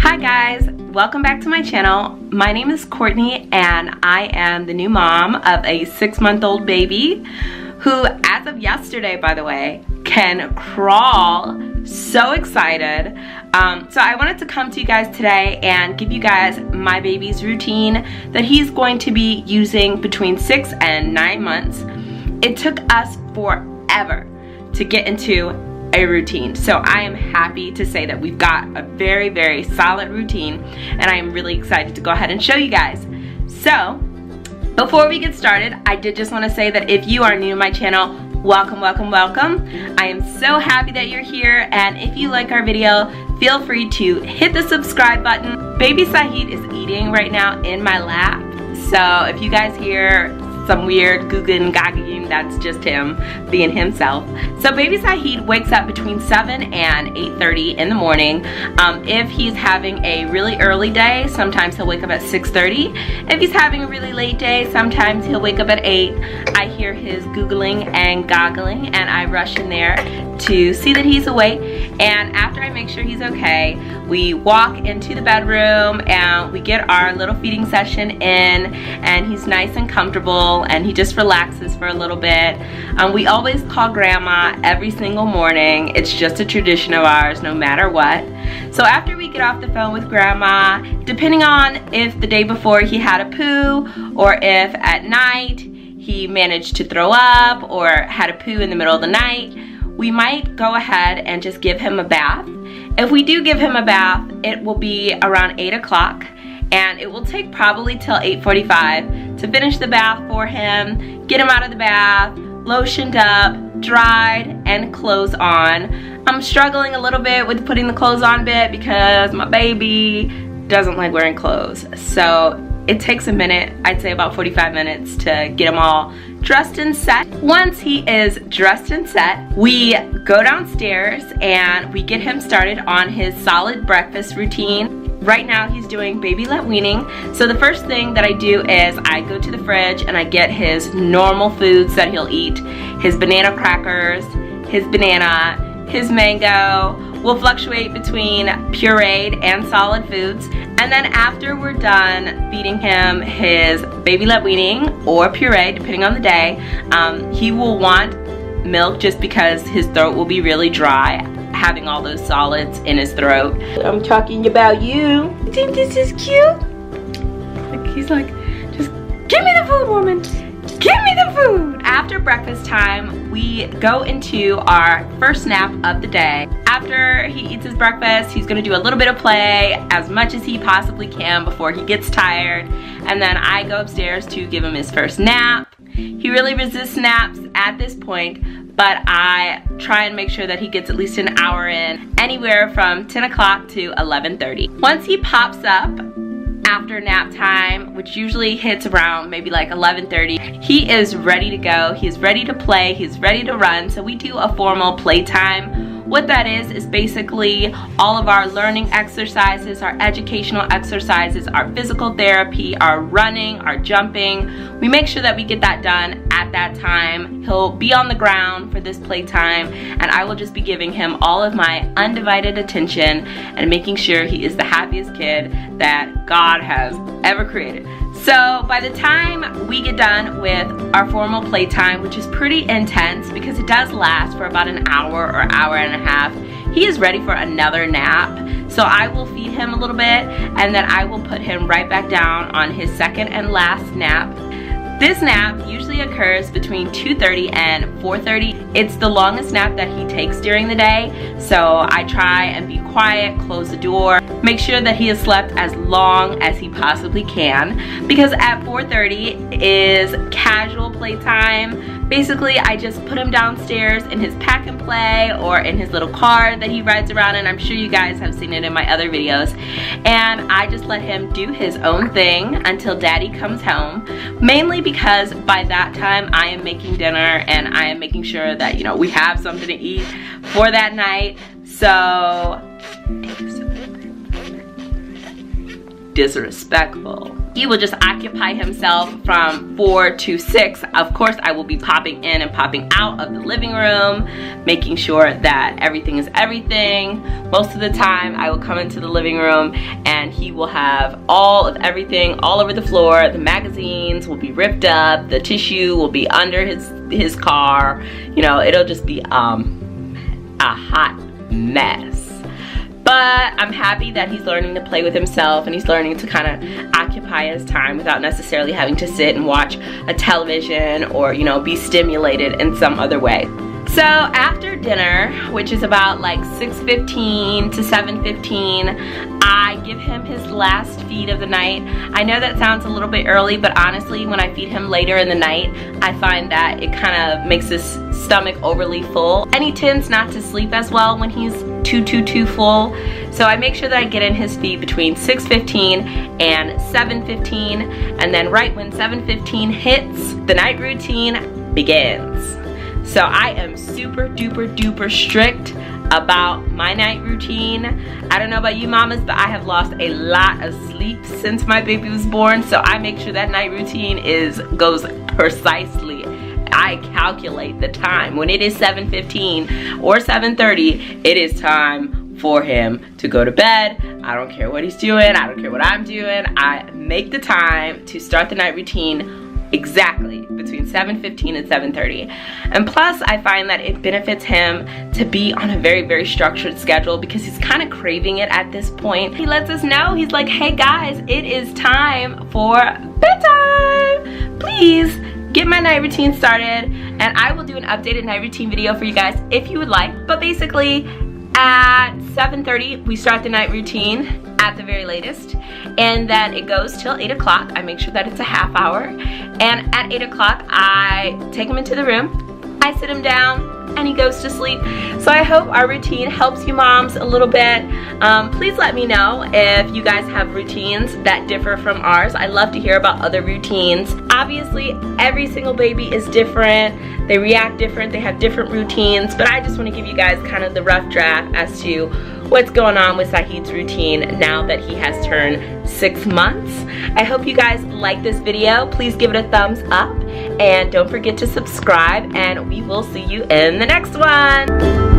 Hi guys, welcome back to my channel. My name is Courtney and I am the new mom of a 6-month-old baby who, as of yesterday by the way, can crawl. So excited. So I wanted to come to you guys today and give you guys my baby's routine that he's going to be using between 6 and 9 months. It took us forever to get into a routine, so I am happy to say that we've got a very solid routine, and I am really excited to go ahead and show you guys. So before we get started, I did just want to say that if you are new to my channel, welcome. I am so happy that you're here, and if you like our video, feel free to hit the subscribe button. Baby Saïd is eating right now in my lap, so if you guys hear some weird googling gagging, that's just him being himself. So baby Saïd wakes up between 7 and 8:30 in the morning. If he's having a really early day, sometimes he'll wake up at 6:30. If he's having a really late day, sometimes he'll wake up at 8. I hear his googling and goggling, and I rush in there to see that he's awake. And after I make sure he's okay, we walk into the bedroom and we get our little feeding session in, and he's nice and comfortable and he just relaxes for a little bit. We always call grandma every single morning. It's just a tradition of ours no matter what. So after we get off the phone with grandma, depending on if the day before he had a poo or if at night he managed to throw up or had a poo in the middle of the night, we might go ahead and just give him a bath. If we do give him a bath, it will be around 8 o'clock, and it will take probably till 8:45 to finish the bath for him, get him out of the bath, lotioned up, dried, and clothes on. I'm struggling a little bit with putting the clothes on bit because my baby doesn't like wearing clothes. So it takes a minute, I'd say about 45 minutes to get him all dressed and set. Once he is dressed and set, we go downstairs and we get him started on his solid breakfast routine. Right now he's doing baby Led Weaning. So the first thing that I do is I go to the fridge and I get his normal foods that he'll eat. His banana crackers, his banana, his mango. Will fluctuate between pureed and solid foods. And then after we're done feeding him his baby Led Weaning or puree, depending on the day, he will want milk just because his throat will be really dry, having all those solids in his throat. I'm talking about you. You think this is cute? He's like, just give me the food, woman. Give me the food! After breakfast time, we go into our first nap of the day. After he eats his breakfast, he's gonna do a little bit of play, as much as he possibly can before he gets tired. And then I go upstairs to give him his first nap. He really resists naps at this point, but I try and make sure that he gets at least an hour in, anywhere from 10 o'clock to 11:30. Once he pops up, after nap time, which usually hits around maybe like 11:30, he is ready to go. He's ready to play, he's ready to run. So we do a formal playtime. What that is basically all of our learning exercises, our educational exercises, our physical therapy, our running, our jumping. We make sure that we get that done at that time. He'll be on the ground for this playtime, and I will just be giving him all of my undivided attention and making sure he is the happiest kid that God has ever created. So by the time we get done with our formal playtime, which is pretty intense because it does last for about an hour or hour and a half, he is ready for another nap. So I will feed him a little bit, and then I will put him right back down on his second and last nap. This nap usually occurs between 2:30 and 4:30. It's the longest nap that he takes during the day, so I try and be quiet, close the door, make sure that he has slept as long as he possibly can, because at 4:30 is casual playtime. Basically, I just put him downstairs in his pack and play or in his little car that he rides around in. I'm sure you guys have seen it in my other videos. And I just let him do his own thing until daddy comes home, mainly because by that time I am making dinner and I am making sure that, you know, we have something to eat for that night. So disrespectful. he will just occupy himself from 4 to 6. Of course, I will be popping in and popping out of the living room, making sure that everything is everything. Most of the time, I will come into the living room and he will have all of everything all over the floor. The magazines will be ripped up, the tissue will be under his car. You know, it'll just be a hot mess. But I'm happy that he's learning to play with himself and he's learning to kind of occupy his time without necessarily having to sit and watch a television or, you know, be stimulated in some other way. So after dinner, which is about like 6:15 to 7:15, I give him his last feed of the night. I know that sounds a little bit early, but honestly, when I feed him later in the night, I find that it kind of makes his stomach overly full. And he tends not to sleep as well when he's too full. So I make sure that I get in his feed between 6:15 and 7:15. And then right when 7:15 hits, the night routine begins. So I am super duper strict about my night routine. I don't know about you mamas, but I have lost a lot of sleep since my baby was born. So I make sure that night routine goes precisely. I calculate the time. When it is 7:15 or 7:30, it is time for him to go to bed. I don't care what he's doing. I don't care what I'm doing. I make the time to start the night routine exactly between 7:15 and 7:30. And plus, I find that it benefits him to be on a very structured schedule because he's kind of craving it at this point. He lets us know, he's like, hey guys, it is time for bedtime. Please get my night routine started, and I will do an updated night routine video for you guys if you would like. But basically, at 7:30, we start the night routine at the very latest, and then it goes till 8 o'clock. I make sure that it's a half hour, and at 8 o'clock, I take him into the room, I sit him down, and he goes to sleep. So I hope our routine helps you moms a little bit. Please let me know if you guys have routines that differ from ours. I love to hear about other routines. Obviously, every single baby is different. They react different, they have different routines, but I just want to give you guys kind of the rough draft as to what's going on with Saïd's routine now that he has turned 6 months. I hope you guys like this video. Please give it a thumbs up and don't forget to subscribe, and we will see you in the next one.